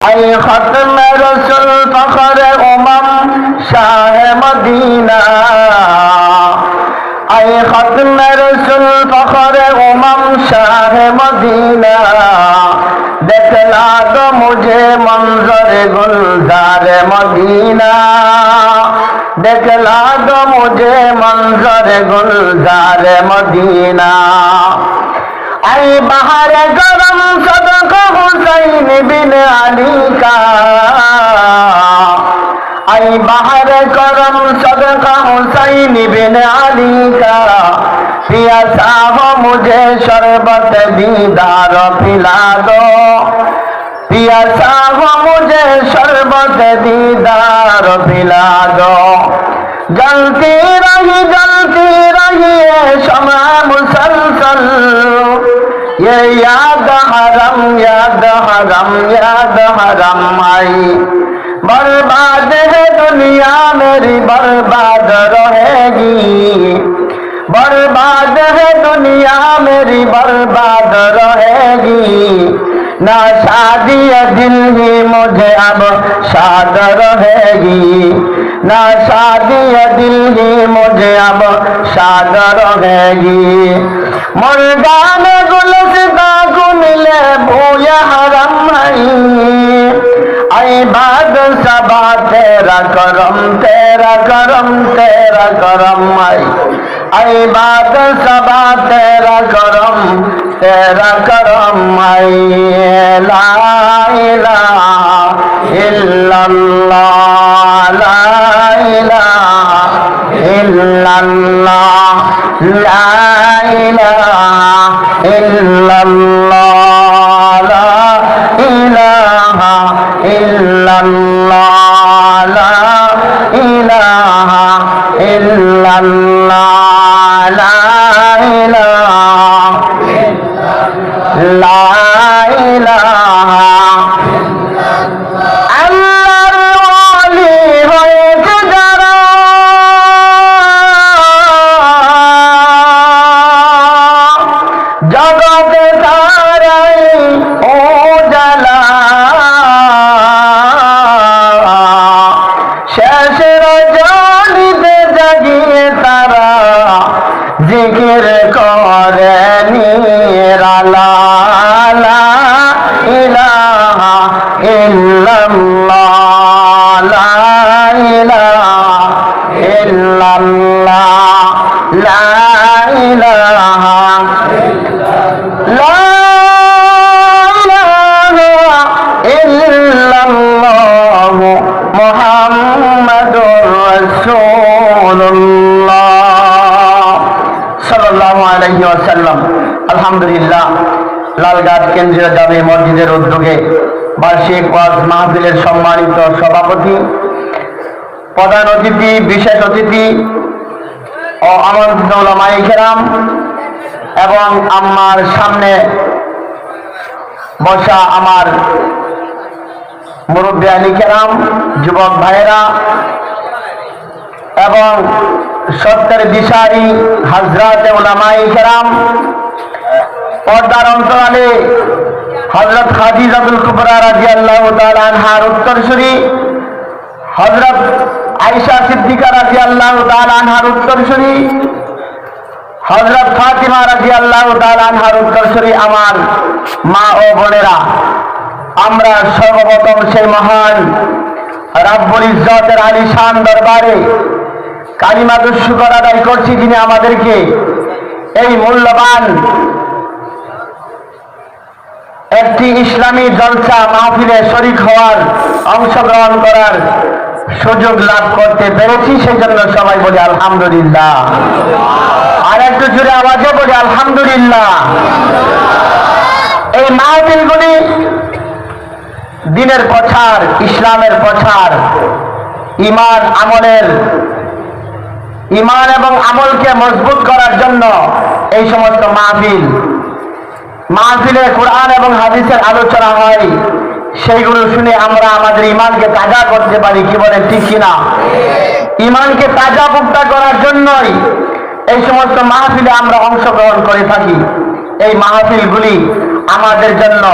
اے ختم رسول فخر شاہ مدینہ، اے ختم رسول فخر شاہ مدینہ، دکھلا دو مجھے منظر گلزار مدینہ، دکھلا دو مجھے منظر گلزار مدینہ۔ اے بہار گرم صدقہ حسین بن علی کا، اے بہار کرم صدقہ حسین بن علی کا، پیاسا ہو مجھے شربت دیدار پلا دو، پیاسا ہو مجھے شربت دیدار پلا دو۔ جلتی رہی شمع مسلسل، یہ یاد حرم یاد حرم یاد حرم آئی، برباد ہے دنیا میری برباد رہے گی، برباد ہے دنیا میری برباد رہے گی، نہ شادی دل ہی مجھے اب شاد رہے گی، نہ شادی دل ہی مجھے اب شاد رہے گی۔ مرغان گلستہ کو ملے بویا حرم ہے، اے باد صبا تیرا کرم تیرا کرم تیرا کرم ہے، اے باد صبا تیرا کرم تیرا کرم ہے۔ لا الہ الا اللہ، لا الہ الا اللہ، لا الہ الا اللہ، لا الہ الا اللہ، لا الہ الا اللہ، لا الہ لا الہ আল্লাহর ওলি হয়েছে যারা, জগতে তারাই উজালা, শেষ রজনীতে জাগিয়ে তারা জিকির করে নিরালা। লা ইলাহা ইল্লাল্লাহ, লা ইলাহা ইল্লাল্লাহ, লা ইলাহা লা ইলাহা ইল্লাল্লাহ মুহাম্মাদুর রাসূলুল্লাহ সাল্লাল্লাহু আলাইহি ওয়াসাল্লাম। আলহামদুলিল্লাহ, লালগাছ কেন্দ্রীয় জামে মসজিদের উদ্যোগে বার্ষিক ওয়াজ মাহফিলের সম্মানিত সভাপতি, প্রধান অতিথি, বিশেষ অতিথি ও আমন্ত্রিত উলামায়ে কেরাম এবং আমার সামনে বসা আমার মুরব্বী আলী কেরাম, যুবক ভাইয়েরা এবং সত্যের দিশারি হযরত উলামায়ে কেরাম, পর্দার অন্তরালে হযরত খাদিজাতুল কুবরা রাদিয়াল্লাহু তাআলা আনহার উত্তরসূরি, হযরত আয়েশা সিদ্দিকা রাদিয়াল্লাহু তাআলা আনহার উত্তরসূরি, হযরত ফাতিমা রাদিয়াল্লাহু তাআলা আনহার উত্তরসূরি আমার মা ও বোনেরা, আমরা সর্বপ্রথম সেই মহান রাব্বুল ইজ্জতের আলিশান দরবারে কালিমাতুশ শুকর আদায় করছি, যিনি আমাদেরকে এই মূল্যবান একটি ইসলামী জলসা মাহফিলে শরীক হওয়ার, অংশগ্রহণ করার সুযোগ লাভ করতে পেরেছি। সেই জন্য সবাই বলি আলহামদুলিল্লাহ। আর একটু জোরে আওয়াজে বলি আলহামদুলিল্লাহ। এই মাহফিলগুলি দ্বীনের প্রচার, ইসলামের প্রচার, ঈমান এবং আমলকে মজবুত করার জন্য এই সমস্ত মাহফিলে কোরআন এবং হাদিসের আলোচনা হয়, সেইগুলো শুনে আমরা আমাদের ঈমানকে তাজা করতে পারি। কি বলেন, ঠিক কিনা? ঈমানকে তাজা পুক্তা করার জন্যই এই সমস্ত মাহফিলে আমরা অংশগ্রহণ করে থাকি। এই মাহফিলগুলি আমাদের জন্য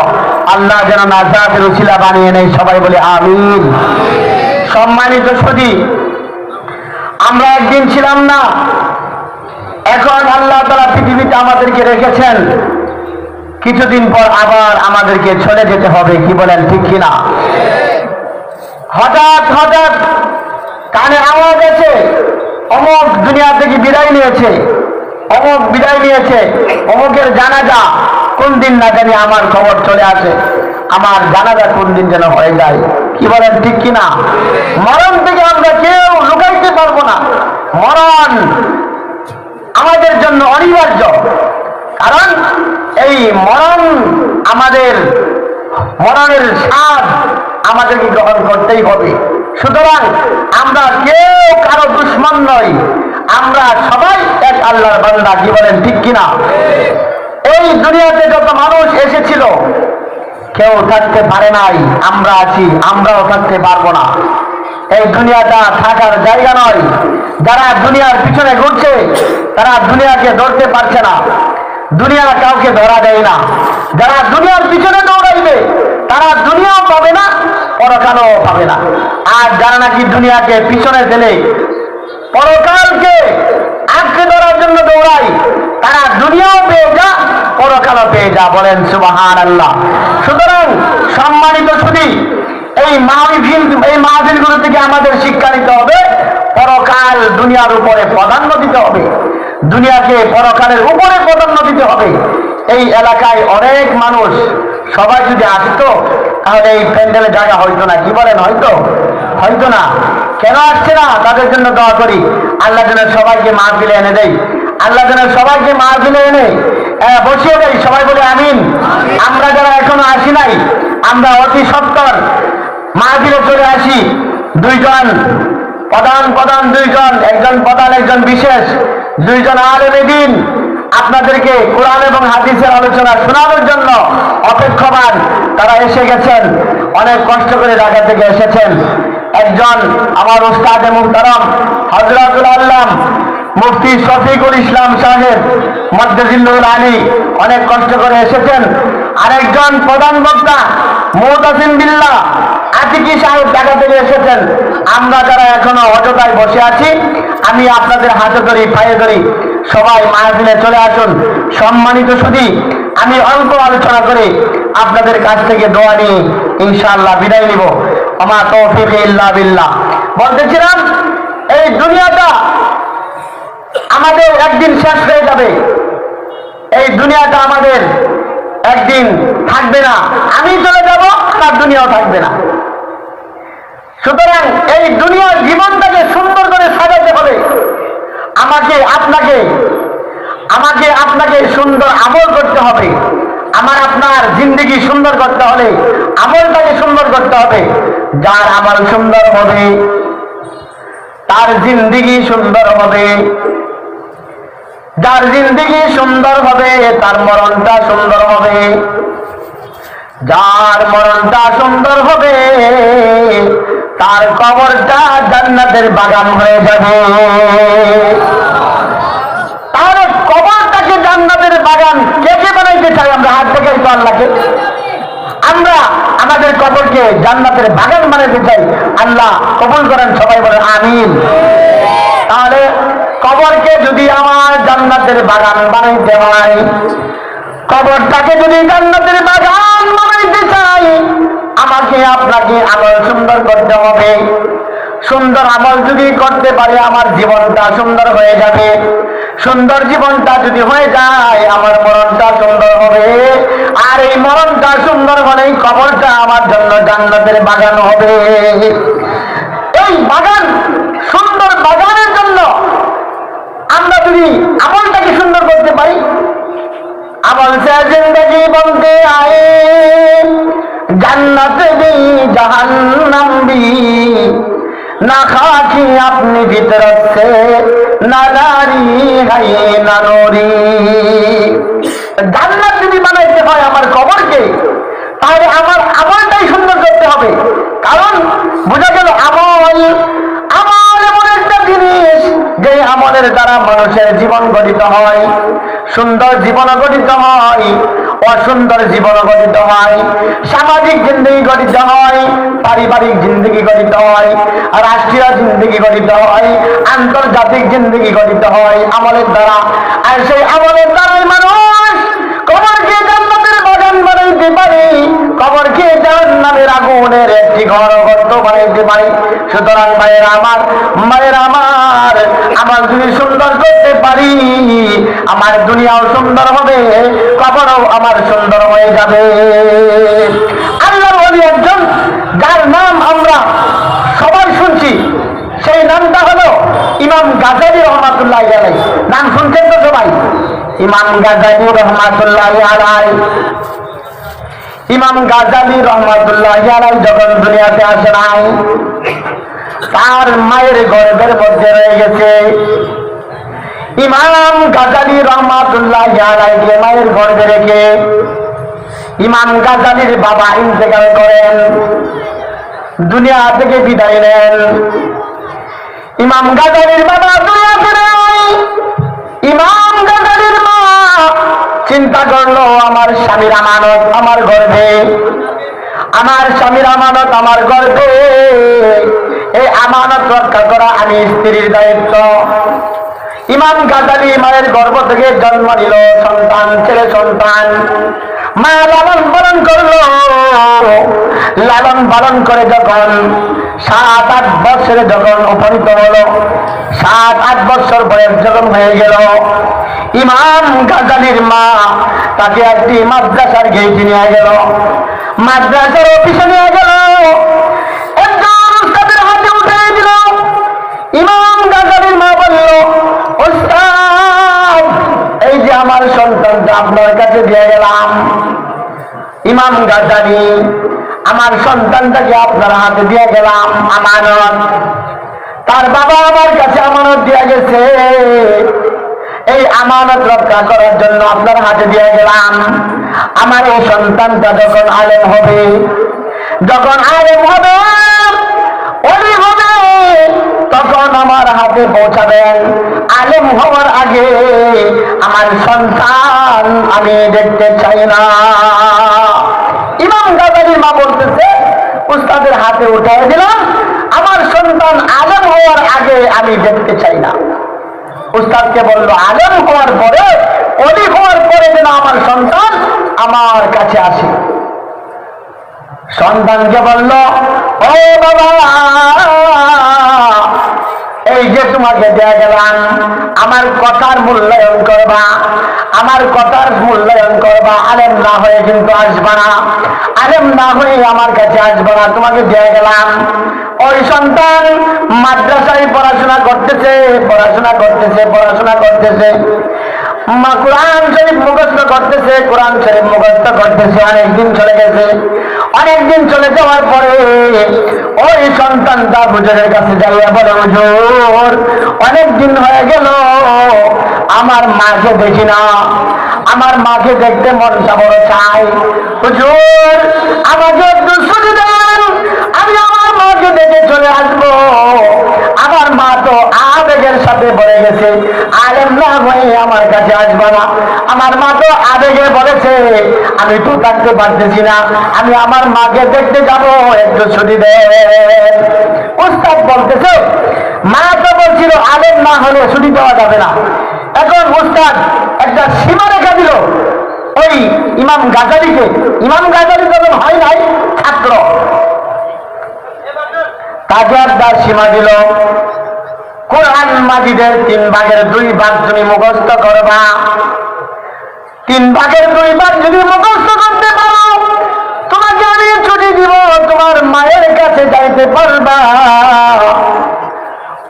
আল্লাহ যেন নাজাতের উসিলা বানিয়ে নেয়, সবাই বলে আমিন। সম্মানিত সুধী, আমরা একদিন ছিলাম না, এখন আল্লাহ তাআলা পৃথিবীতে আমাদেরকে রেখেছেন, কিছুদিন পর আবার আমাদেরকে চলে যেতে হবে, কি বলেন ঠিক কিনা? হঠাৎ হঠাৎ কানে আওয়াজ আছে, অমুক দুনিয়া থেকে বিদায় নিয়েছে, অমুক বিদায় নিয়েছে, অমুকের জানাজা কোন দিন না জানি আমার খবর চলে আসে, আমার জানাজা কোন দিন যেন হয়ে যায়, কি বলেন ঠিক কিনা? মরণ থেকে আমরা কেউ লুকাইতে পারবো না, মরণ আমাদের জন্য অনিবার্য, কারণ এই মরণ আমাদের মরণের স্বাদ আমাদেরকে গ্রহণ করতেই হবে। সুতরাং আমরা কেউ কারো দুশমন নই, আমরা সবাই এক আল্লাহর বান্দা, কি বলেন ঠিক কিনা? এই দুনিয়াতে যত মানুষ এসেছিল কেউ থাকতে পারে নাই, আমরা আছি, আমরাও থাকতে পারবো না। এই দুনিয়াটা থাকার জায়গা নয়। যারা দুনিয়ার পিছনে ঘুরছে তারা দুনিয়াকে ধরতে পারছে না, দুনিয়া কাউকে ধরা দেয় না। যারা দুনিয়ার পিছনে দৌড়াইবে তারা দুনিয়াও পাবে না, পরকালও পাবে না। আর যারা নাকি দুনিয়াকে পিছনে ফেলে পরকালকে আঁকড়ে ধরার জন্য দৌড়ায়, তারা দুনিয়াও পেয়ে যা, পরকালও পেয়ে যা, বলেন সুবহানাল্লাহ। সুতরাং সম্মানিত সুধী, এই মাহফিলগুলো থেকে আমাদের শিক্ষা নিতে হবে, পরকাল দুনিয়ার উপরে প্রাধান্য দিতে হবে, দুনিয়াকে পরকালের উপরে প্রাধান্য দিতে হবে। এই এলাকায় অনেক মানুষ, সবাই যদি আসতো তাহলে এই প্যান্ডেলে জায়গা হইতো না, কি বলেন? হয়তো না। কেন আসছে না? তাদের জন্য দোয়া করি, আল্লাহ যেন সবাইকে মাহফিলে এনে দেয়, আল্লাহ যেন সবাইকে মাহফিলে এনে বসিয়ে দেয়, সবাই বলে আমিন। আমরা যারা এখনো আসি নাই, আমরা অতি সত্তর মাহফিলে চলে আসি। দুইজন প্রধান দুইজন, একজন প্রধান একজন বিশেষ, দুইজন আলেমে দ্বীন আপনাদেরকে কোরআন এবং হাদিসের আলোচনা শোনানোর জন্য অপেক্ষমান। তারা এসে গেছেন, অনেক কষ্ট করে ঢাকা থেকে এসেছেন। একজন আমার উস্তাদে মুহতারাম হযরতুল আল্লাম মুফতি শফিকুল ইসলাম সাহেব মদ্দাজিল্লুল আলী অনেক কষ্ট করে এসেছেন। আরেকজন প্রধান বক্তা মুতাসিম বিল্লাহ আতিকি সাহেব ঢাকা থেকে এসেছেন। আমরা যারা এখনো অযথায় বসে আছি, আমি আপনাদের হাতে ধরি, পায়ে ধরি, সবাই মাহফিলে চলে আসুন। সম্মানিত সুধী, আমি অল্প আলোচনা করে আপনাদের কাছ থেকে দোয়া নিয়ে ইনশাআল্লাহ বিদায় নিব। আমা তৌফিক ইল্লা বিল্লাহ। বলতেছিলাম, এই দুনিয়াটা আমাদের একদিন শেষ হয়ে যাবে, এই দুনিয়াটা আমাদের একদিন থাকবে না, আমি চলে যাব, আর দুনিয়াও থাকবে না। সুতরাং এই দুনিয়ার জীবনটাকে সুন্দর করে সাজাতে হবে। আমাকে আপনাকে সুন্দর আমল করতে হবে। আমার আপনার জিন্দেগি সুন্দর করতে হলে আমলটাকে সুন্দর করতে হবে। যার আমল সুন্দর হবে তার জিন্দেগি সুন্দর হবে, যার জিন্দেগি সুন্দর হবে তার মরণটা সুন্দর হবে, যার মরণটা সুন্দর হবে তার কবরটা জান্নাতের বাগান হয়ে যাবে। তার কবরটাকে জান্নাতের বাগান কে কে বানাইতে চাই? আমরা হাত থেকে তো আল্লাহকে, আমরা আমাদের কবরকে জান্নাতের বাগান বানাইতে চাই। আল্লাহ কবুল করেন, সবাই বলেন আমিন। তাহলে কবরকে যদি আমার জান্নাতের বাগান বানাইতে হয়, কবরটাকে যদি জান্নাতের বাগান বানাইতে চাই, আমাকে আপনাকে আমল সুন্দর করতে হবে। সুন্দর আমল যদি করতে পারি আমার জীবনটা সুন্দর হয়ে যাবে। সুন্দর জীবনটা যদি হয়ে যায় আমার মরণটা সুন্দর হবে। আর এই মরণটা সুন্দর হলেই কবরটা আমার জন্য জান্নাতের বাগান হবে। এই বাগান, সুন্দর বাগানের জন্য আমরা যদি আমলটাকে সুন্দর করতে পারি, আমল সে জিন্দগি বলতে আয়ে জান্নাত भी जहन्नम भी ना खाकी अपनी फितरत से ना नारी है ना नूरी। জান্নাত যদি বানাইতে হয় আমার কবরকে, তাহলে আমার আমলটাই সুন্দর করতে হবে। কারণ বোঝা গেল আমল এমন একটা জিনিস যে আমলের দ্বারা মানুষের জীবন গঠিত হয়, সুন্দর জীবন গঠিত হয়। অসুন্দর জীবন গঠিত হয়, সামাজিক জিন্দগি গঠিত হয়, পারিবারিক জিন্দগি গঠিত হয়, রাষ্ট্রীয় জিন্দগি গঠিত হয়, আন্তর্জাতিক জিন্দগি গঠিত হয় আমলের দ্বারা। আর সেই আমলের দ্বারাই মানুষ কবরকে জান্নাতের বাগান বানাইতে পারে, কবরকে জাহান্নামের আগুনের একটি ঘর গর্ত বানাইতে পারে। সুতরাং ভাইয়েরা আমার, মায়েরা আমার, আমার যদি সুন্দর করতে পারি, আমার দুনিয়াও সুন্দর হবে, কবরও আমার সুন্দর হয়ে যাবে। আল্লাহর ওলি একজন, যার নাম আমরা সবাই শুনছি, সেই নামটা হলো ইমাম গাজালি রহমাতুল্লাহ আলাইহি। নাম শুনছেন তো সবাই? ইমাম গাজালি রহমাতুল্লাহ আলাইহি। ইমাম গাজালি রহমাতুল্লাহ আলাইহি যখন দুনিয়াতে আসে নাই, তার মায়ের গর্ভের মধ্যে রয়ে গেছে। ইমাম গাজালি রহমাতুল্লাহ আলাইহি মায়ের গর্ভে রেখে ইমাম গাজালির বাবা ইন্তেকাল করেন, দুনিয়া থেকে বিদায় নেন। ইমাম গাজালির বাবা দুনিয়াতে নেই। ইমাম গাজালির মা চিন্তা করলো, আমার স্বামীর আমানত আমার গর্ভে, আমার স্বামীর আমানত আমার গর্ভে, এই আমানত রক্ষা করা আমি স্ত্রীর দায়িত্ব। ইমাম গাজালি মায়ের গর্ভ থেকে জন্ম নিল সন্তান, ছেলে সন্তান। মা লালন পালন করলো, লালন পালন করে যখন 7-8 বছরে যখন উপনীত হলো, 7-8 বছর বয়স যখন হয়ে গেল, ইমাম গাজালির মা তাকে একটি মাদ্রাসার গেইটে নিয়ে গেল, মাদ্রাসার অফিসে নিয়ে গেল, একজন উস্তাদের হাতে উঠে দিল। ইমাম গাজালির মা বলল, উস্তাদ, এই যে আমার সন্তানটা আপনার কাছে দিয়ে গেলাম। ইমাম গাজালি, আমার সন্তানটাকে আপনার হাতে দিয়ে গেলাম আমানত, তার বাবা আমার কাছে আমানত দিয়ে গেছে, এই আমানত রক্ষা করার জন্য আপনার হাতে দিয়ে গেলাম। আমার এই সন্তানটা যখন আলেম হবে, যখন আলেম হবে, ওলি হবে, তখন আমার হাতে পৌঁছাবেন। আলেম হওয়ার আগে আমার সন্তান আমি দেখতে চাই না। ইমাম গাজালির মা বলতেছে, উস্তাদের হাতে উঠাই দিলাম, আমার সন্তান আলেম হওয়ার আগে আমি দেখতে চাই না। উস্তাদকে বলল, আলেম হওয়ার পরে, ওলি হওয়ার পরে যেন আমার সন্তান আমার কাছে আসে। সন্তানকে বলল, ও বাবা, এই যে তোমাকে দেয়া গেলাম, আমার কথার মূল্যায়ন করবা, আমার কথার মূল্যায়ন করবা। আলেম না হয়ে কিন্তু আসবা না, আলেম না হয়ে আমার কাছে আসবা না, তোমাকে দেয়া গেলাম। ওই সন্তান মাদ্রাসায় পড়াশোনা করতেছে, পড়াশোনা করতেছে, পড়াশোনা করতেছে, কোরআন শরীফ মুখস্থ করতেছে, কোরআন শরীফ মুখস্থ করতেছে। অনেকদিন চলে গেছে, অনেকদিন চলে যাওয়ার পরে ওই সন্তানটা হুজুরের কাছে যাইয়া বলে, হুজুর, অনেকদিন হয়ে গেল আমার মাকে দেখি না, আমার মাকে দেখতে মনটা বড় চাই, হুজুর আমাকে একটু ছুটি দেন, আমি আমার মাকে দেখে চলে আসবো। আমার মা তো আবেগের সাথে বলে গেছে, আলেম না হয়ে আমার কাছে আসবা না। আমার মা তো আবেগে বলেছে, আমি তো থাকতে পারতেছি না, আমি আমার মাকে দেখতে যাব, একটু ছুটি দেন। উস্তাদ বলতেছে, মা তো বলছিল আলেম না হলে ছুটি দেওয়া যাবে না। এখন উস্তাদ একটা সীমা রেখা দিল ওই ইমাম গাজালিকে। ইমাম গাজালি যখন হয় নাই ছাত্র, তাকে একটা সীমা দিল, কোরআন মাজিদের 3 ভাগের 2 ভাগ তুমি মুখস্থ করবা। 3 ভাগের 2 ভাগ যদি মুখস্থ করতে পারো, তোমাকে আমি ছুটি দিব, তোমার মায়ের কাছে যাইতে পারবা।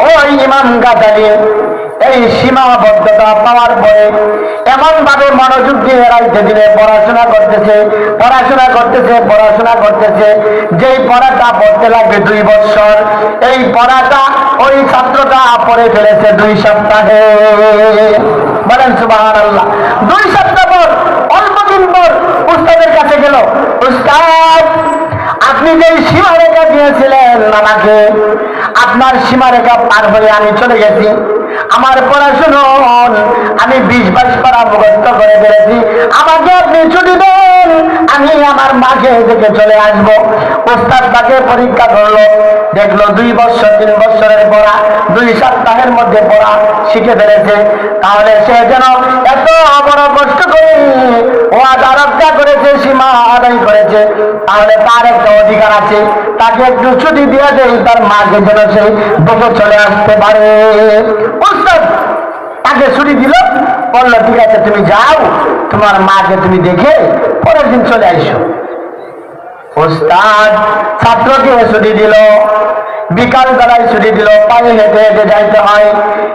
ওই ইমাম গাজালি এই সীমাবদ্ধতা পাওয়ার পরে এমন ভাবে মনোযোগ দিয়ে রাইতে দিনে পড়াশোনা করতেছে, পড়াশোনা করতেছে, পড়াশোনা করতেছে। যেই পড়াটা পড়তে লাগবে 2 বছর, এই পড়াটা ওই ছাত্রটা পড়ে ফেলেছে 2 সপ্তাহে। বলেন সুবহানাল্লাহ। 2 সপ্তাহ পর, অল্প দিন পর উস্তাদের কাছে গেল, উস্তাদ আপনি যে সীমারেখা দিয়েছিলেন আমাকে, আপনার সীমারেখা পার হয়ে আমি চলে গেছি, আমার পড়াশুনো আমি 20-22 পারা মুখস্থ করে ফেলেছি, আমাকে আপনি ছুটি দেন, আমি আমার মাকে দেখে চলে আসবো। ওস্তাদ তাকে পরীক্ষা করলো, দেখলো 2 বছর 3 বছরের পড়া 2 সপ্তাহের মধ্যে পড়া শিখে ফেলেছে। তাহলে সে যেন এত বড় কষ্ট করে ওয়াদা রক্ষা করেছে, সীমা আদায় করেছে, তাহলে তার একটা অধিকার আছে, তাকে একটু ছুটি দিয়ে দেয়, তার মাকে যেন সে দেখে চলে আসতে পারে। ওস্তাদ তাকে ছুটি দিল, বললো ঠিক আছে তুমি যাও, তোমার মাকে তুমি দেখে পরের দিন চলে আসো। ওস্তাদ ছাত্রকে ছুটি দিল, বিকাল বেলায় ছুটি দিল, পায়ে হেঁটে হেঁটে যাইতে হয়,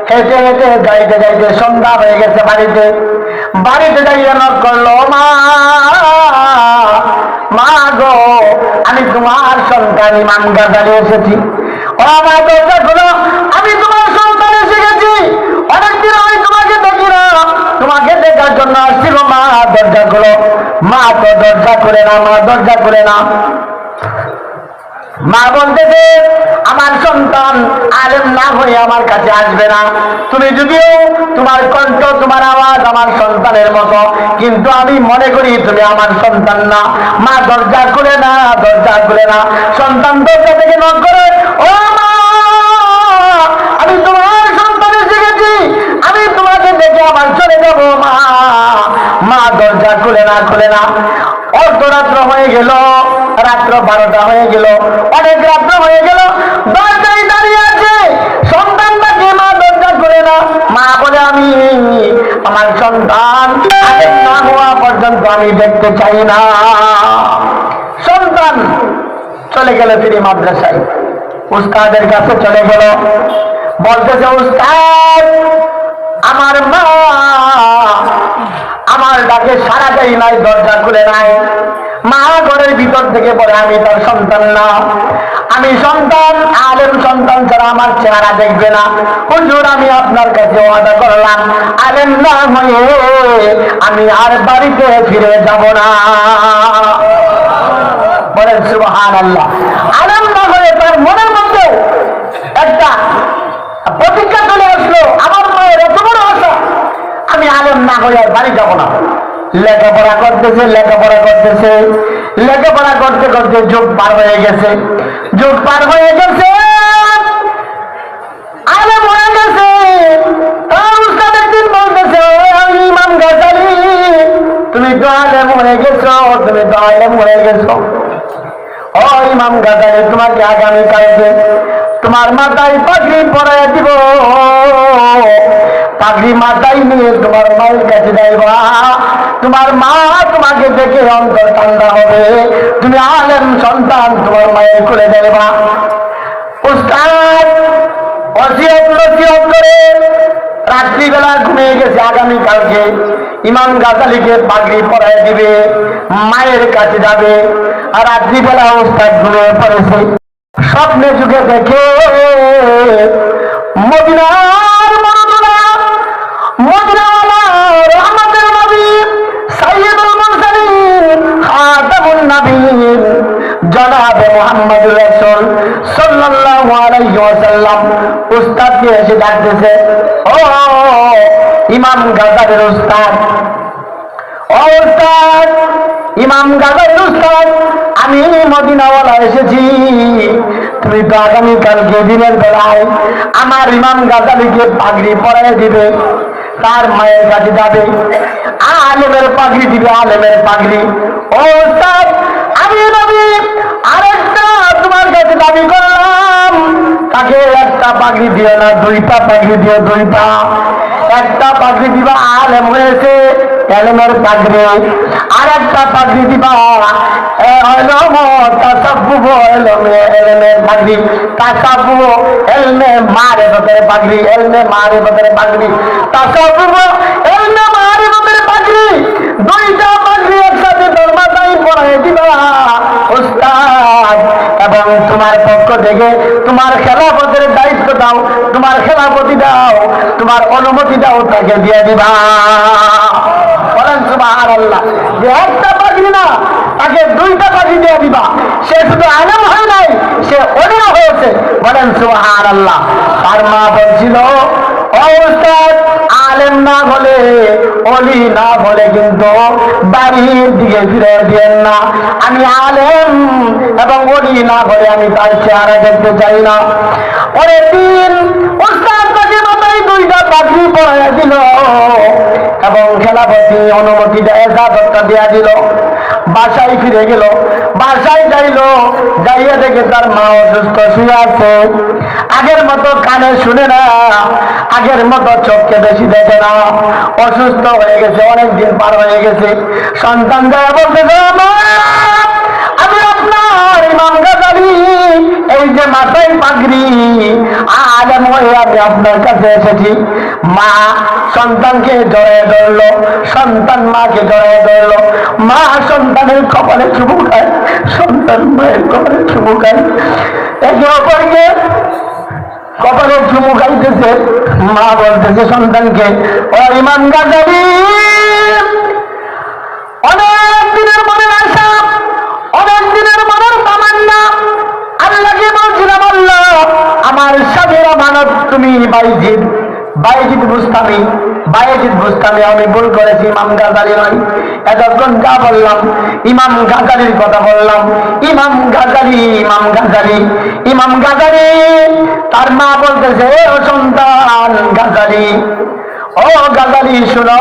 হেঁটে হেঁটে যাইতে যাইতে সন্ধ্যা হয়ে গেছে। বাড়িতে যাইয়ে নক করলো, মা মা গো, আমি তোমার সন্তান ইমাম গাজালি এসেছি। ও মা দরজা খোলো, আমি তোমার সন্তান এসে গেছি, অনেকদিন আমি তোমাকে দেখি না, তোমাকে দেখার জন্য আসছি গো মা, দরজা খোলো। মা তো দরজা করে না, মা দরজা করে না। মা বলতেছে আমার সন্তান আলেম না হয়ে আমার কাছে আসবে না, তুমি যদিও তোমার কণ্ঠ তোমার আওয়াজ আমার সন্তানের মতো, কিন্তু আমি মনে করি তুমি আমার সন্তান না। মা দরজা খুলে না, দরজা খুলে না। সন্তান দরজা থেকে নক করে, ও মা আমি তোমার সন্তান এসে গেছি, আমি তোমাকে দেখে আবার চলে যাবো মা। মা দরজা খুলে না, খুলে না। অর্ধরাত্র হয়ে গেল, রাত্র 12টা হয়ে গেল, অনেক রাত্র হয়ে গেল, দরজায় দাঁড়িয়ে আছে, সন্তানটাকে মা দরজা করে না। মা বলে আমি আমার সন্তান না হওয়া পর্যন্ত আমি দেখতে চাই না। সন্তান চলে গেল ফিরে মাদ্রাসায়, উস্তাদের কাছে চলে গেল, বলতেছে উস্তাদ আমার মা আমার ডাকে সারা দেয় নাই, দরজা খুলে নাই। মা ঘরের ভিতর থেকে বলে আমি তার সন্তান না, আমি সন্তান আলেম সন্তান ছাড়া আমার চেহারা দেখবে না। হুজুর আমি আপনার কাছে ওয়াদা করলাম, আলেম না হয়ে আমি আর বাড়িতে ফিরে যাব না। বলেন সুবহানাল্লাহ। আলেম না হয়ে তার মনের মধ্যে একটা প্রতিজ্ঞা চলে আসলো, আমার মায়ের এত বড় আশা, আমি আলেম না হয়ে আর বাড়ি যাব না। লেখাপড়া করতেছে, লেখাপড়া করতেছে, লেখাপড়া করতে করতে যুগ পার হয়ে গেছে, যুগ পার হয়ে গেছে, আলেম হয়ে গেছে। তার উস্তাদ একদিন বলতেছে, ইমাম গাজালি তুমি তো আলেম হয়ে গেছো, তুমি তো আলেম হয়ে গেছো। ও ইমাম গাজালি তোমাকে আগামীকালকে তোমার মাথায় পাগড়ি পরাইয়া দিব, পাগড়ি মাথায় নিয়ে তোমার মায়ের কাছে যাইবা, তোমার মা তোমাকে দেখে অন্তর ঠান্ডা হবে, তুমি আলেম সন্তান তোমার মায়ের করে যাইবা। উস্তাদ ওসিয়ত নসিহত করে রাত্রিবেলা ঘুমিয়ে গেছে, আগামীকালকে ইমাম গাজালিকে পাগড়ি পরাই দিবে, মায়ের কাছে যাবে। আর রাত্রিবেলা উস্তাদ ঘুমিয়ে পড়েছে, স্বপ্নে যুগে দেখে মদিনার মরদুলা, মদিনাওয়ালা রহমতের নবী সাইয়্যিদুল মুরসালিন খাতামুন নবীন জনাবে মুহাম্মদুর রাসূল সাল্লাল্লাহু আলাইহি ওয়াসাল্লাম উস্তাদকে এসে ডাকতেছে, ও ইমাম গাজালির উস্তাদ, ও উস্তাদ ইমাম গাজালির উস্তাদ, আমি মদিনাওয়ালা এসেছি, তুমি তো আগামীকালকে দিনের বেলায় আমার ইমাম গাজালিকে পাগড়ি পরাই দিবে, তার মায়ের কাছে যাবে, আলেমের পাগড়ি দিবে, আলেমের পাগড়ি। ও উস্তাদ আমি নবী আরেকটা তোমার কাছে দাবি করলাম, তাকে একটা পাগড়ি দিও না, 2টা পাগড়ি দিও, 2টা। একটা পাগড়ি দিবা আলেম হয়েছে, এলেমের পাগড়ি, আর একটা পাগড়ি দিবা পাগড়ি, তাসাব্বুহ এলমে মারিফতের পাগড়ি, এলমে মারিফতের পাগড়ি, তাসাব্বুহ এলমে মারিফতের পাগড়ি, 2টা পাগড়ি একসাথে দরবাজায় পরাই দিবা উস্তাদ। এবং তোমার পক্ষ থেকে তোমার খেলাফতের দায়িত্ব দাও, তোমার খেলাফতি দাও, তোমার অনুমতি দাও, তাকে দিয়ে দিবা। বলেন সুবহানাল্লাহ। যে একটা পাগড়ি না, তাকে 2টা পাগড়ি দিয়ে দিবা। সে শুধু আলেম হয় নাই, সে অলিও হয়েছে। বলে বলেন সুবহানাল্লাহ। তার মা বলছিল, ও উস্তাদ, আলেম না হলে, ওলি না হলে কিন্তু বাড়ির দিকে ফিরে দিয়েন না। আমি আলেম এবং ওলি না হলে আমি তার চেহারা দেখতে চাই না। পরের দিন উস্তাদ তাকে মাথায় 2টা পাগড়ি পরাইয়া দিল এবং খেলাপতি অনুমতি এজাজতটা দেয়া দিল। বাসায় ফিরে গেল। বাসায় যাইয়া দেখে তার মা অসুস্থ শুয়ে আছে। আগের মতো কানে শুনে না, আগের মতো চোখকে বেশি দেখে না, অসুস্থ হয়ে গেছে, অনেকদিন পার হয়ে গেছে। সন্তান যায় বলতেছে, আমি আপনার ইমাম গাজালি, এই যে মাথায় পাগড়ি, আলেম হয়ে আমি আপনার কাছে এসেছি। মা সন্তানকে জড়ায় ধরলো, সন্তান মাকে জড়ায় ধরলো। মা সন্তানের কপালে চুমু খায়, সন্তান মায়ের কপালে চুমু খায়, একে অপরকে কপালে চুমু খাইতেছে। মা বলতেছে সন্তানকে, ও ইমাম গাজালি, অনেক দিনের মনের আশা, অনেক দিনের মনের তামান্না, আল্লাহকে বলছিলাম, আল্লাহ আমার স্বামীর আমানত তুমি বাইজিদ বুস্তামি, আমি ভুল করেছি, ইমাম গাজালি নয়। এতক্ষণ যা বললাম ইমাম গাজালির কথা বললাম। ইমাম গাজালি। তার মা বলতেছে, ও সন্তান গাজালি, ও গাজালি শুনো,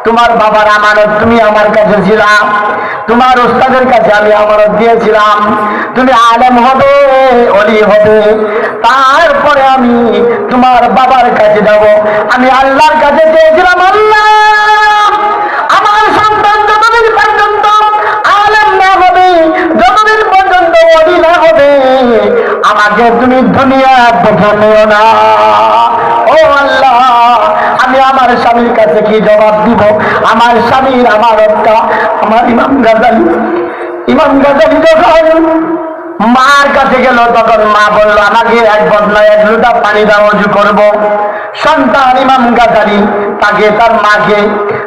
তোমার বাবার আমানত তুমি আমার কাছে ছিলাম, তোমার উস্তাদের কাছে আমি আমানত দিয়েছিলাম, তুমি আলেম হবে, ওলি হবে, তারপরে আমি তোমার বাবার কাছে যাব। আমি আল্লাহর কাছে চেয়েছিলাম, আল্লাহ আমার সন্তান যতদিন পর্যন্ত আলেম না হবে, যতদিন পর্যন্ত ওলি না হবে, আমাকে তুমি দুনিয়া দেখে নিও না। ও আল্লাহ, আমি আমার স্বামীর কাছে কি জবাব দিব? আমার স্বামীর আমানতটা আমার ইমাম গাজালি যখন মার কাছে গেল, তখন মা বলল, আমাকে এক বদলায় 1 লোটা পানি দাও, ওযু করব। সন্তান ইমাম গাজালি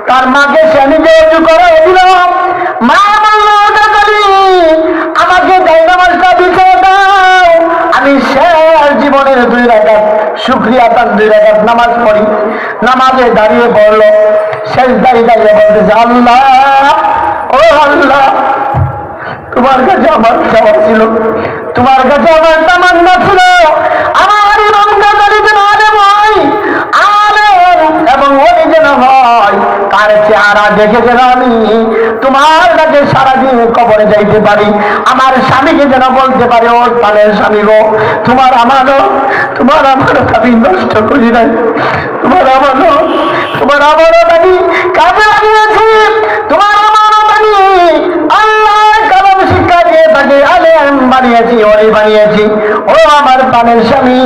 তার মাকে সে নিজে ওযু করে দিল। মা বলল, গাজালি আমাকে জায়নামাজটা বিছিয়ে দাও, আমি শেষ জীবনের 2 রাকাত শুকরিয়া তার 2 রাকাত নামাজ পড়ি। নামাজে দাঁড়িয়ে পড়ল, শেষ দাঁড়িয়ে বলতেছে, আল্লাহ, ও আল্লাহ, তোমার কাছে আমার চাওয়া ছিল, তোমার কাছে আমার তামান্না ছিল, আমার ইমাম গাজালি যেন আলেম হয়, আলেম এবং ওলি যেন হয়, তার চেহারা দেখে যেন আমি তোমার কাছে সারাদিন কবরে যাইতে পারি, আমার স্বামীকে যেন বলতে পারি, ও তাদের স্বামী গো, তোমার আমানত আমি নষ্ট করি নাই, তোমার আমানত আমি কাজে লাগিয়েছি, তোমার আমানত আমি আল্লাহর কালাম শিক্ষা দিয়ে তাকে আলেম বানিয়েছি, ওলি বানিয়েছি। ও আমার প্রাণের স্বামী,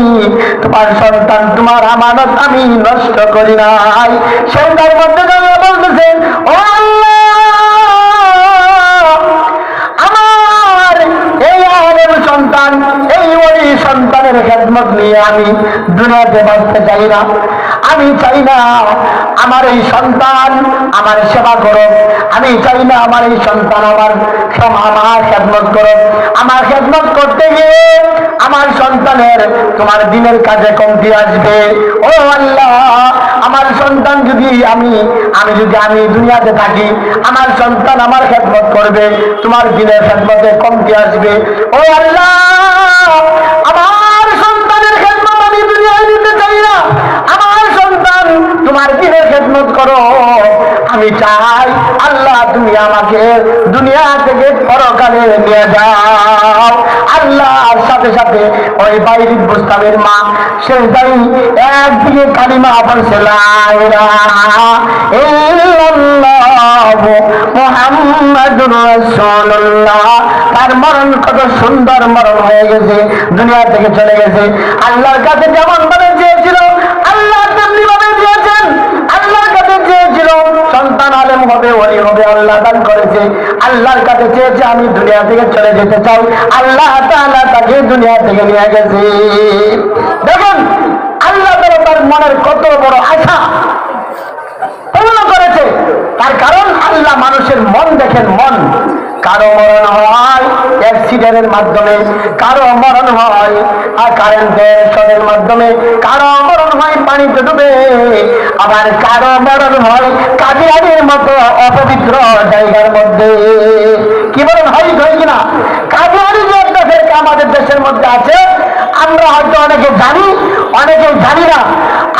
তোমার সন্তান, তোমার আমানত আমি নষ্ট করি নাই। সেটার মধ্যে দাঁড়িয়ে বলতেছে, ও আল্লাহ, আমার এই আলেম সন্তান, এই ওলি সন্তানের খেদমত নিয়ে আমি দুনিয়াতে বাঁচতে চাই না। আমি চাই না আমার এই সন্তান আমার সেবা করুক, আমি চাই না আমার এই সন্তান আমার খেদমত করুক। আমার খেদমত করতে গিয়ে আমার সন্তানের তোমার দিনের কাজে কমতি আসবে। ও আল্লাহ, আমার সন্তান যদি আমি দুনিয়াতে থাকি, আমার সন্তান আমার খেদমত করবে, তোমার দিনের খেদমতে কমতি আসবে। ও আল্লাহ, আমার সন্তানের খেদমত আমি দুনিয়ায় দিতে চাই না, আমার সন্তান তোমার দিনের খেদমত করো। আমি চাই আল্লাহ তুমি আমাকে দুনিয়া থেকে পরকালে নিয়ে যাও। আল্লাহর সাথে সাথে ওই বাইজিদ বুস্তামির মা শেষ দাঁড়ি একদিকে কালিমা বলছে, লা ইলাহা ইল্লাল্লাহু মুহাম্মাদুর রাসূলুল্লাহ। তার মরণ কত সুন্দর মরণ হয়ে গেছে, দুনিয়া থেকে চলে গেছে। আল্লাহর কাছে যেমন ভাবে চেয়েছিল আল্লাহ তেমনি ভাবে দিয়েছেন। আল্লাহর কাছে চেয়েছিল সন্তান আলেম হবে, ওলি হবে, আল্লাহ দান করেছে। আল্লাহর কাছে চেয়েছে আমি দুনিয়া থেকে চলে যেতে চাই, আল্লাহ তাআলা তাকে দুনিয়া থেকে নিয়ে গেছে। দেখুন আল্লাহ তাআলা তার মনের কত বড় আশা পূর্ণ করেছে। তার কারণ আল্লাহ মানুষের মন দেখেন, মন। কারো মরণ হয় অ্যাক্সিডেন্টের মাধ্যমে, কারো মরণ হয় কারেন্টের শকের মাধ্যমে, কারো মরণ হয় পানিতে ডুবে, আবার কারো মরণ হয় কাদিয়ানির মতো অপবিত্র জায়গার মধ্যে। কি বলেন, হয় কিনা? কাদিয়ানি যে একটা ফেরকা আমাদের দেশের মধ্যে আছে, আমরা হয়তো অনেকে জানি, অনেকে জানি না।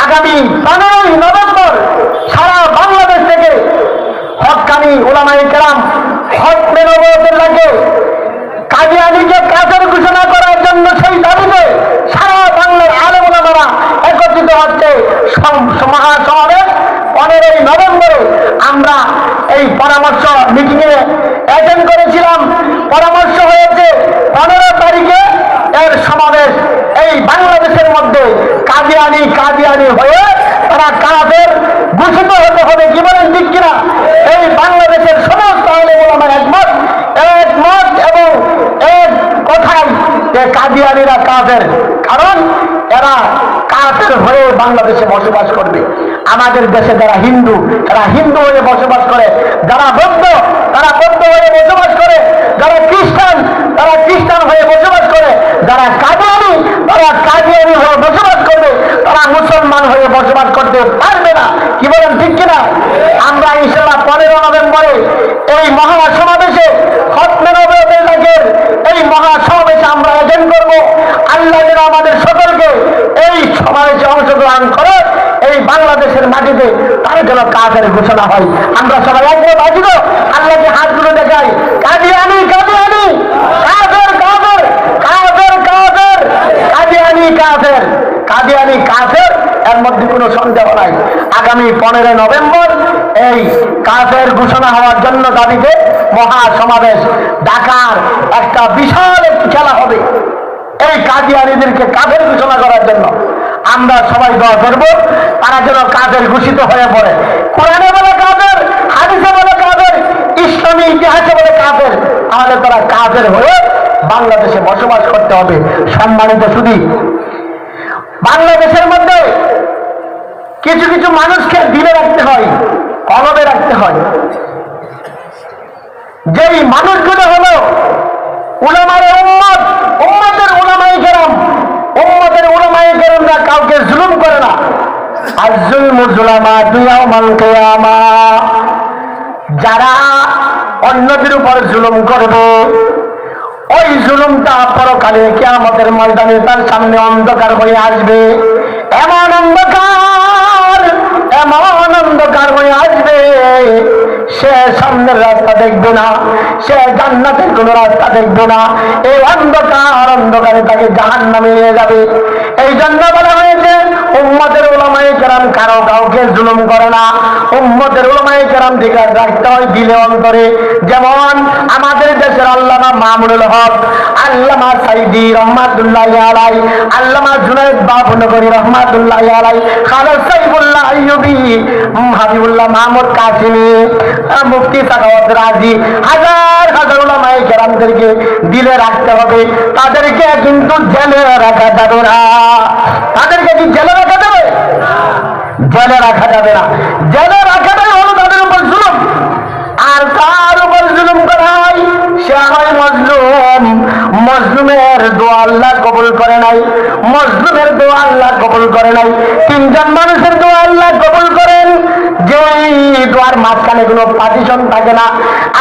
আগামী 15ই নভেম্বর সারা বাংলাদেশ থেকে হক্কানি উলামায়ে কেরাম খতমে নবুয়তের লাগে কাদিয়ানীকে কাফের ঘোষণা করার জন্য সেই দাবিতে সারা বাংলার আলেম ওলামারা একত্রিত হচ্ছে। মহাসমাবেশ 15ই নভেম্বরে আমরা এই পরামর্শ মিটিং এ অ্যাটেন্ড করেছিলাম। পরামর্শ হয়েছে 15 তারিখে এর সমাবেশ এই বাংলাদেশের মধ্যে কাদিয়ানি হয়ে তারা কাফের ঘোষিত হতে হবে। কি বলেন, ঠিক কিনা? এই বাংলাদেশের সমস্ত আলেম ওলামা একমত এবং এক কথাই যে কাদিয়ানিরা কাফের, কারণ এরা কাফের হয়ে বাংলাদেশে বসবাস করবে। আমাদের দেশে যারা হিন্দু, এরা হিন্দু হয়ে বসবাস করে, যারা বৌদ্ধ তারা বৌদ্ধ হয়ে বসবাস করে, যারা খ্রিস্টান তারা খ্রিস্টান হয়ে বসবাস করে, যারা কাদিয়ানি তারা কাদিয়ানি হয়ে বসবাস করবে, তারা মুসলমান হয়ে বসবাস করতে পারবে না। কি বলেন, ঠিক কিনা? আমরা ইনশাআল্লাহ 15 নভেম্বরে এই মহাসমাবেশে খতমে নবুয়তের লাগের এই মহাসমাবেশে আমরা অ্যাটেন্ড করব। আল্লাহ যেন আমাদের সকলকে এই সমাবেশে অংশগ্রহণ করে এই বাংলাদেশের মাটিতে তার যেন কাফের ঘোষণা হয়। আমরা সবাই একমত আছি তো? আল্লাহকে হাতগুলো দেখাই, কাদিয়ানি কাদিয়ানি, কাফের কাফের, কাফের কাফের, কাদিয়ানি কাফের, কাদিয়ানি কাফের, এর মধ্যে কোনো সন্দেহ নাই। আগামী 15 নভেম্বর এই কাফের ঘোষণা হওয়ার জন্য দাবিতে মহাসমাবেশ ঢাকার একটা বিশাল একটি খেলা হবে এই কাদিয়ানীদেরকে কাফের ঘোষণা করার জন্য। আমরা সবাই দোয়া করব তারা যেন কাফের ঘোষিত হয়ে পড়ে। কোরআনে বলে কাফের, হাদিসে বলে কাফের, ইসলামী ইতিহাসে বলে কাফের, আমাদের তারা কাফের হয়ে বাংলাদেশে বসবাস করতে হবে। সম্মানিত শুধু বাংলাদেশের মধ্যে কিছু কিছু মানুষকে দিলে রাখতে হয়, কলবে রাখতে হয়। যেই মানুষগুলো হলো উলামায়ে উম্মত, উম্মতের উলামায়ে কেরাম, উম্মতের উলামায়ে কেরামরা কাউকে জুলুম করে না। আয-যুলমু যুলামাতু ইয়াওমাল কিয়ামা, যারা অন্যদের উপর জুলুম করবে ওই জুলুমটা পরকালে কিয়ামতের ময়দানে তার সামনে অন্ধকার হয়ে আসবে। এমন অন্ধকার হয়ে আসবে, সে সামনের রাস্তা দেখবে না, সে জান্নাতের কোন রাস্তা দেখবে না। এই অন্ধকারে তাকে জাহান্নামে নিয়ে যাবে। এই জন্য বলা হয়েছে উম্মতের উলামায়ে কেরাম কারো কাউকে জুলুম করে না। উম্মতের উলামায়ে কেরাম দিকে রাখতে হয় দিলে অন্তরে। যেমন আমাদের দেশের আল্লামা মামুনুল হক, আল্লামা সাইদি রহমাতুল্লাহি আলাইহি, আল্লামা জুনায়েদ বাবনগরী রহমাতুল্লাহি আলাইহি, খালেদ সাইফুল্লাহ আইয়ুবী, হাবিবুল্লাহ মাহমুদ কাসিমি, মুফতি সাখাওয়াত রাজি, হাজার হাজার উলামায়ে কেরামদেরকে দিলে রাখতে হবে। তাদেরকে কিন্তু জেলে রাখা যাবে না। তাদেরকে কি জেলে রাখা যাবে? জেলে রাখা যাবে না। জেলে রাখাটাই হলো তাদের উপর জুলুম। আর তার উপর জুলুম করা হয়, সে হয় মজলুম। মজলুমের দোয়া আল্লাহ কবুল করে নাই, মজলুমের দোয়া আল্লাহ কবুল করে নাই। 3 জন মানুষের দোয়া আল্লাহ কবুল করেন, যে দোয়ার মাঝখানে কোনো পার্টিশন থাকে না।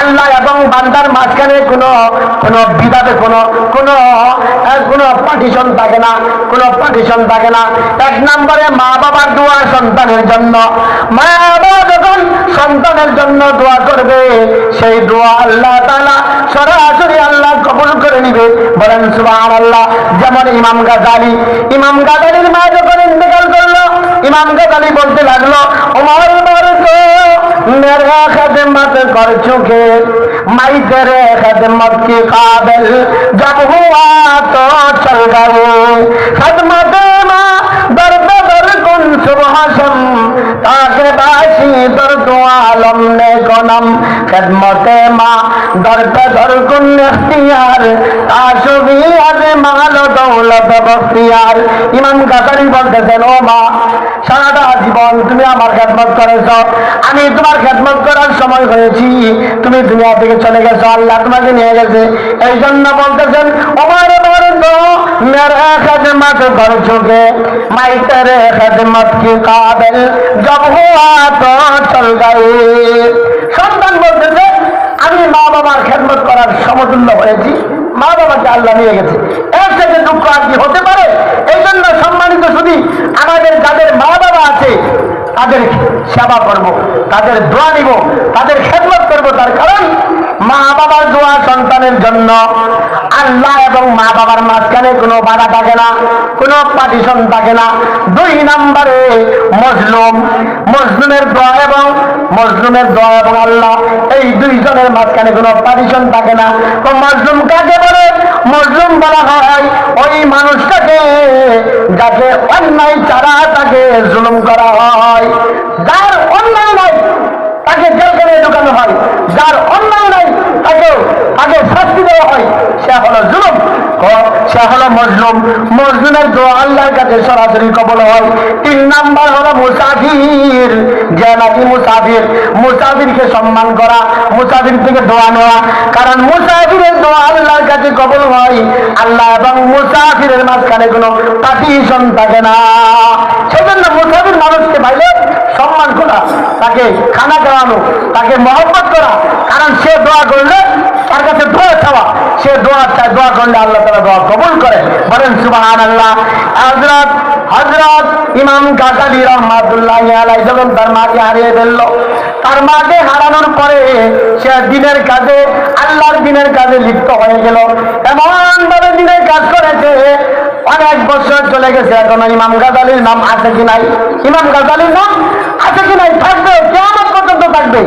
আল্লাহ এবং বান্দার মাঝখানে কোনো বিবাদে কোনো পার্টিশন থাকে না, কোনো পার্টিশন থাকে না। 1 নম্বরে মা বাবার দোয়া সন্তানের জন্য। মা বাবা যখন সন্তানের জন্য দোয়া করবে, সেই দোয়া আল্লাহ তাআলা সরাসরি আল্লাহ কবুল করে নিবে। বলেন সুবহানাল্লাহ। যেমন ইমাম গাযালির মা যখন ইন্তেকাল করলো, ইমাম গাযালি বলতে লাগলো, ওমর তো मेरे खिदमत कर चुके, मैं तेरे खिदमत की काबिल जब हुआ तो चल गए। खिदमत माँ दर्द कुन सुबह शम, ताके बाशी दर्द आलम ने कोनम। खिदमत माँ दर्द कुन इख्तियार, आशुबी अज मालो तो দৌলত বখতিয়ার। ইমাম গাজালি বলতেছেন, ও মা, সারাটা জীবন তুমি আমার খেদমত করেছ, আমি তোমার খেদমত করার সময় হয়েছি, তুমি দুনিয়া থেকে চলে গেছো, আল্লাহ তোমাকে নিয়ে গেছে। এই জন্য বলতেছেন, ওমর বলতো মেরে খেদমত কর চুকে মাই তেরে খেদমত কি কাবিল জব হুয়া তো চল গায়ে। সন্তান বলতেছে, আমি মা বাবার খেদমত করার সমতুল্য হয়েছি, মা বাবাকে আল্লাহ নিয়ে গেছে, এর থেকে দুঃখ আর কি হতে পারে? এই জন্য সম্মানিত শুধু আমাদের যাদের মা বাবা আছে তাদের সেবা করব, তাদের দোয়া নিব, তাদের খেদমত করব। তার কারণ মা বাবার দোয়া সন্তানের জন্য। আল্লাহ এবং মা বাবার মাঝখানে কোনো বাধা থাকে না, কোনো পার্টিশন থাকে না। 2 নম্বরে মজলুমের দোয়া এবং আল্লাহ, এই দুইজনের মাঝখানে কোনো পার্টিশন থাকে না। তো মজলুম কাকে বলে? মজলুম বলা হয় ওই মানুষটাকে যাকে অন্যায় ছাড়া তাকে জুলুম করা হয়। যার অন্যায় নাই তাকে জেলখানায় ঢুকানো হয়, যার অন্যায় নাই তাকে শাস্তি দেওয়া হয়, সে হলো জুলুম, সে হলো মজলুম। মজলুমের দোয়া আল্লাহর কাছে সরাসরি কবুল হয়। 3 নাম্বার হলো মুসাফির, যে নাকি মুসাফিরকে সম্মান করা, মুসাফির থেকে দোয়া নেওয়া। কারণ মুসাফিরের দোয়া আল্লাহর কাছে কবুল হয়, আল্লাহ এবং মুসাফিরের মাঝখানে কোনো পার্টিশন থাকে না। সেজন্য মুসাফির মানুষকে পাইলে সম্মান করা, তাকে খানা খাওয়ানো, তাকে মহব্বত করা। কারণ সে দোয়া করলে তার কাছে দোয়া চাওয়া, সে দোয়া চায়, দোয়া করলে আল্লাহ তাআলা দোয়া কবুল করে। বলেন সুবহানাল্লাহ। হযরত ইমাম গাজালি রাহমাতুল্লাহি আলাইহি যখন তার মাকে হারিয়ে ফেলল, তার মাকে হারানোর পরে সে দিনের কাজে, আল্লাহর দিনের কাজে লিপ্ত হয়ে গেল। এমন ভাবে দিনের কাজ করেছে, অনেক বছর চলে গেছে, এখনো ইমাম গাজালির নাম আছে কি নাই? ইমাম গাজালির নাম আছে কি নাই? থাকবে, কিয়ামত পর্যন্ত থাকবে।